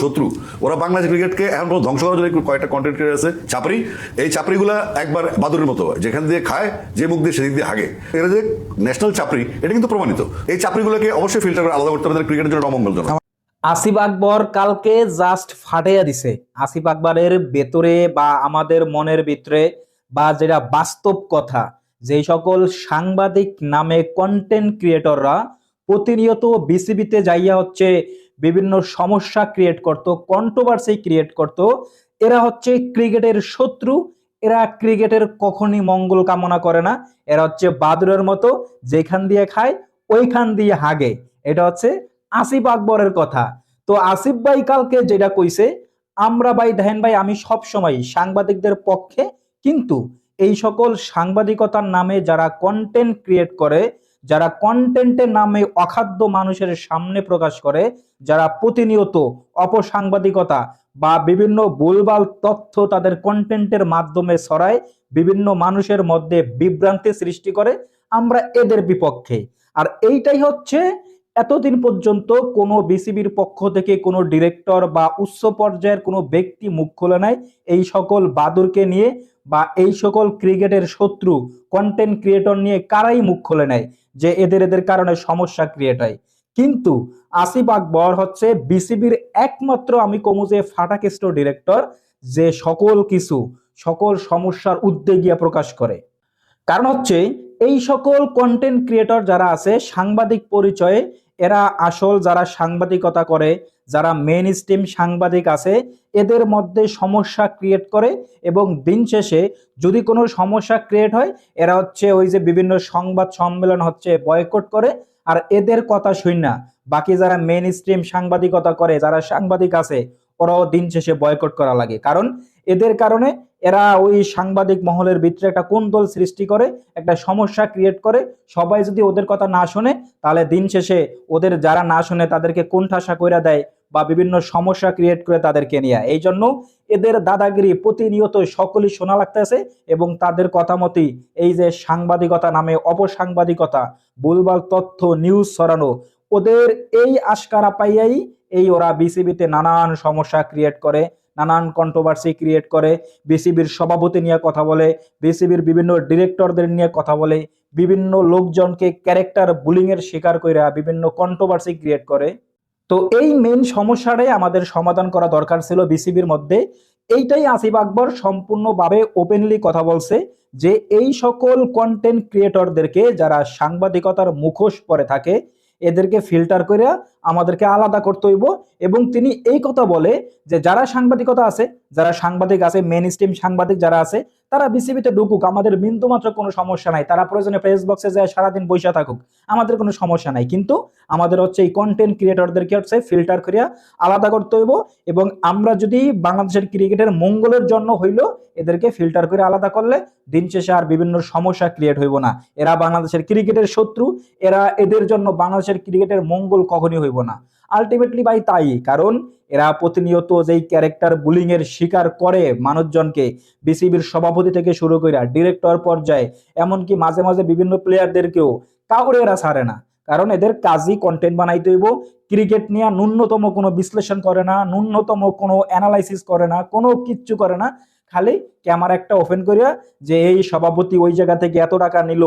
শত্রু। ওরা বাংলাদেশ ক্রিকেটকে এখন ধ্বংস করার জন্য কয়েকটা কন্টেন্ট ক্রিয়েটার আছে চাপড়ি। এই চাপড়িগুলা একবার বাদুরের মতো, যেখান দিয়ে খায় যে মুখ দিয়ে সেদিক দিয়ে হাগে। এটা যে ন্যাশনাল চাপড়ি এটা কিন্তু প্রমাণিত। এই চাপড়িগুলোকে অবশ্যই ফিল্টার করে আলাদা করতে হবে, ক্রিকেটের জন্য অমঙ্গলজনক। আসিফ আকবর কালকে জাস্ট ফাটাইয়া দিছে। আসিফ আকবরের ভেতরে বা আমাদের মনের ভিতরে বা যেটা বাস্তব কথা, যেই সকল সাংবাদিক নামে কন্টেন্ট ক্রিয়েটররা প্রতিনিয়ত বিসিবিতে যাইয়া হচ্ছে বিভিন্ন সমস্যা ক্রিয়েট করত, কন্ট্রোভার্সি ক্রিয়েট করত, এরা হচ্ছে ক্রিকেটের শত্রু। এরা ক্রিকেটের কখনই মঙ্গল কামনা করে না। এরা হচ্ছে বাদুরের মতো, যেখান দিয়ে খায় ওইখান দিয়ে হাগে। এটা হচ্ছে আসিফ আকবরের কথা। তো আসিফ ভাই কালকে যেটা কইছে, আমরা ভাই দেখেন ভাই, আমি সব সময় সাংবাদিকদের পক্ষে, কিন্তু এই সকল সাংবাদিকতার নামে যারা কন্টেন্ট ক্রিয়েট করে, যারা কন্টেন্টের নামে অখাদ্য মানুষের সামনে প্রকাশ করে, যারা প্রতিনিয়ত অপসাংবাদিকতা বা বিভিন্ন ভুলভাল তথ্য তাদের কন্টেন্টের মাধ্যমে ছড়ায়, বিভিন্ন মানুষের মধ্যে বিভ্রান্তি সৃষ্টি করে, আমরা এদের বিপক্ষে। আর এইটাই হচ্ছে এতদিন পর্যন্ত কোনো বিসিবির পক্ষ থেকে কোনো ডিরেক্টর বা উচ্চ পর্যায়ের কোনো ব্যক্তি মুখ খোলে নাই এই সকল বাদুরকে নিয়ে, বা এই সকল ক্রিকেটের শত্রু কন্টেন্ট ক্রিয়েটর নিয়ে কারাই মুখ খোলে নাই যে এদের কারণে সমস্যা ক্রিয়েট হয়। কিন্তু আসিফ আকবর হচ্ছে বিসিবির একমাত্র, আমি কমু যে ফাটাকেষ্ট ডিরেক্টর, যে সকল কিছু সকল সমস্যার উদ্বেগিয়া প্রকাশ করে। কারণ হচ্ছে এই সকল কন্টেন্ট ক্রিয়েটর যারা আছে সাংবাদিক পরিচয়ে, এরা আসল যারা সাংবাদিকতা করে, যারা মেইন স্ট্রিম সাংবাদিক আছে, এদের মধ্যে সমস্যা ক্রিয়েট করে। এবং দিন শেষে যদি কোনো সমস্যা ক্রিয়েট হয়, এরা হচ্ছে ওই যে বিভিন্ন সংবাদ সম্মেলন হচ্ছে বয়কট করে। আর এদের কথা শুন না বাকি যারা মেইন স্ট্রিম সাংবাদিকতা করে, যারা সাংবাদিক আছে, ওরাও দিন শেষে বয়কট করা লাগে। কারণ এদের কারণে এরা ওই সাংবাদিক মহলের ভিতরে একটা কোন্দল সৃষ্টি করে, একটা সমস্যা ক্রিয়েট করে। সবাই যদি ওদের কথা না শোনে, তাহলে দিন শেষে ওদের যারা না শোনে তাদেরকে কোণঠাসা কইরা দেয় বা বিভিন্ন সমস্যা ক্রিয়েট করে তাদেরকে নিয়ে। এই জন্য এদের দাদাগিরি প্রতিনিয়ত সকলেই শোনা লাগতেছে, এবং তাদের কথা মতোই এই যে সাংবাদিকতা নামে অপসাংবাদিকতা, ভুলভাল তথ্য নিউজ ছড়ানো, ওদের এই আশকারা পাইয়াই এই ওরা বিসিবিতে নানান সমস্যা ক্রিয়েট করে, নানান কন্ট্রোভার্সি ক্রিয়েট করে, বিসিবির সভাপতি নিয়ে কথা বলে, বিসিবির বিভিন্ন ডিরেক্টরদের নিয়ে কথা বলে, বিভিন্ন লোকজনকে ক্যারেক্টার বুলিং এর শিকার কইরা বিভিন্ন কন্ট্রোভার্সি ক্রিয়েট করে। তো এই মেইন সমস্যাটাই আমাদের সমাধান করা দরকার ছিল বিসিবির মধ্যে। এইটাই আসিফ আকবর সম্পূর্ণভাবে ওপেনলি কথা বলছে, যে এই সকল কন্টেন্ট ক্রিয়েটরদেরকে যারা সাংবাদিকতার মুখোশ পরে থাকে, এদেরকে ফিল্টার করে আমাদেরকে আলাদা করতে হইব। এবং তিনি এই কথা বলে যে যারা সাংবাদিকতা আছে, যারা সাংবাদিক আছে, মেইন স্ট্রিম সাংবাদিক যারা আছে, তারা বিসিবিতে ঢুকুক, আমাদের বিন্দুমাত্র কোনো সমস্যা নাই। তারা প্রয়োজনে প্রেস বক্সে যায় সারাদিন বৈশা থাকুক, আমাদের কোনো সমস্যা নাই। কিন্তু আমাদের হচ্ছে এই কন্টেন্ট ক্রিয়েটরদেরকে হচ্ছে ফিল্টার করিয়া আলাদা করতে হইব। এবং আমরা যদি বাংলাদেশের ক্রিকেটের মঙ্গলের জন্য হইল, এদেরকে ফিল্টার করে আলাদা করলে দিন শেষে আর বিভিন্ন সমস্যা ক্রিয়েট হইব না। এরা বাংলাদেশের ক্রিকেটের শত্রু, এদের জন্য বাংলাদেশের ক্রিকেটের মঙ্গল কখনই হইব না। আলটিমেটলি ভাই তাই, কারণ এরা প্রতিনিয়ত যেই ক্যারেক্টার বুলিং এর শিকার করে মানুষজনকে, বিসিবির সভাপতি থেকে শুরু করে ডিরেক্টর পর্যায়ে, এমনকি মাঝে মাঝে বিভিন্ন প্লেয়ারদেরকেও, কাউরে এরা ছাড়ে না। কারণ এদের কাজই কন্টেন্ট বানাইতে হইব। ক্রিকেট নিয়ে ন্যূনতম কোনো বিশ্লেষণ করে না, ন্যূনতম কোনো অ্যানালাইসিস করে না, কোনো কিচ্ছু করে না। খালি ক্যামেরা একটা ওপেন করিয়া যে এই সভাপতি ওই জায়গা থেকে এত টাকা নিল,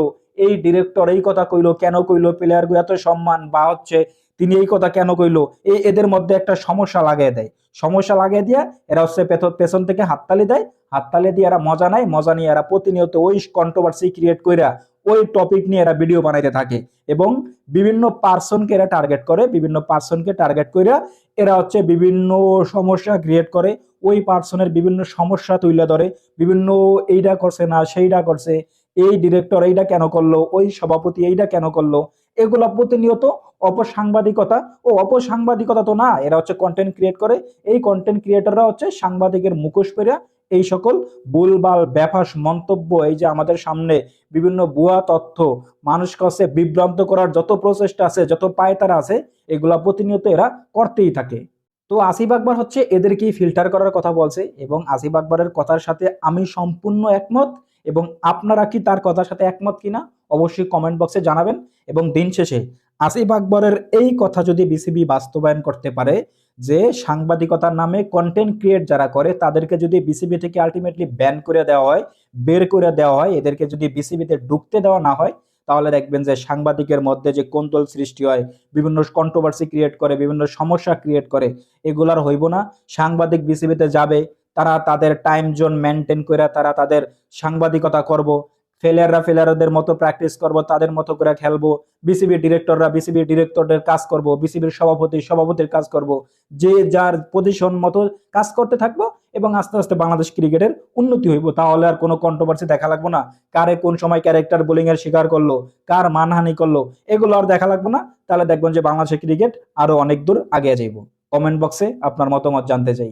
এই ডিরেক্টর এই কথা কইলো, কেন কইলো, প্লেয়ারকে এত সম্মান, বা হচ্ছে তিনি এই কথা কেন কইলো, এদের মধ্যে একটা সমস্যা লাগিয়ে দেয়। সমস্যা লাগিয়ে দিয়া এরা হচ্ছে পেছন থেকে হাততালি দেয়, হাততালি দিয়ে এরা মজা নেয়, মজা নিয়ে এরা প্রতিনিয়ত ওই কন্ট্রোভার্সি ক্রিয়েট কইরা ওই টপিক নিয়ে এরা ভিডিও বানাইতে থাকে। এবং বিভিন্ন পার্সনকে এরা টার্গেট করে, বিভিন্ন পার্সনকে টার্গেট কইরা এরা হচ্ছে বিভিন্ন সমস্যা ক্রিয়েট করে, ওই পার্সনের বিভিন্ন সমস্যা তুলে ধরে, বিভিন্ন এইটা করছে না সেইটা করছে, এই ডিরেক্টর এইটা কেন করলো, ওই সভাপতি এইটা কেন করলো, এগুলা প্রতিনিয়ত অপসাংবাদিকতা। অপসাংবাদিকতা তো না, এরা হচ্ছে কন্টেন্ট ক্রিয়েট করে। এই কন্টেন্ট ক্রিয়েটররা হচ্ছে সাংবাদিকের মুখোশ পরে এই সকল ভুলভাল ব্যাফাস মন্তব্য, এই যে আমাদের সামনে বিভিন্ন ভুয়া তথ্য, মানুষ কাছে বিভ্রান্ত করার যত প্রচেষ্টা আছে, যত পায়তারা আছে, এগুলা প্রতিনিয়ত এরা করতেই থাকে। তো আসিফ আকবর হচ্ছে এদেরকেই ফিল্টার করার কথা বলছে, এবং আসিফ আকবরের কথার সাথে আমি সম্পূর্ণ একমত। এবং আপনারা কি তার কথার সাথে একমত কিনা অবশ্যই কমেন্ট বক্সে জানাবেন। এবং দিন শেষে আসিফ আকবরের এই কথা যদি বিসিবি বাস্তবায়ন করতে পারে যে সাংবাদিকতার নামে কন্টেন্ট ক্রিয়েট যারা করে তাদেরকে যদি বিসিবি থেকে আলটিমেটলি ব্যান করে দেওয়া হয়, বের করে দেওয়া হয়, এদেরকে যদি বিসিবিতে ঢুকতে দেওয়া না হয়, তাহলে দেখবেন যে সাংবাদিকের মধ্যে যে কোন্দল সৃষ্টি হয়, বিভিন্ন কন্ট্রোভার্সি ক্রিয়েট করে, বিভিন্ন সমস্যা ক্রিয়েট করে, এগুলার হইব না। সাংবাদিক বিসিবিতে যাবে, তারা তাদের টাইম জোন মেনটেন করে তারা তাদের সাংবাদিকতা করব, ফেলারদের মতো প্র্যাকটিস করব, তাদের মতো করে খেলবো, বিসিবির ডিরেক্টররা বিসিবির ডিরেক্টরদের কাজ করব, বিসিবির সভাপতির কাজ করব, যে যার পজিশন মতো কাজ করতে থাকবো এবং আস্তে আস্তে বাংলাদেশ ক্রিকেটের উন্নতি হইব। তাহলে আর কোনো কন্ট্রোভার্সি দেখা লাগবে না, কারে কোন সময় ক্যারেক্টার বোলিং এর শিকার করলো, কার মানহানি করলো, এগুলো আর দেখা লাগবে না। তাহলে দেখবেন যে বাংলাদেশের ক্রিকেট আরো অনেক দূর আগে যাইব। কমেন্ট বক্সে আপনার মতামত জানতে চাই।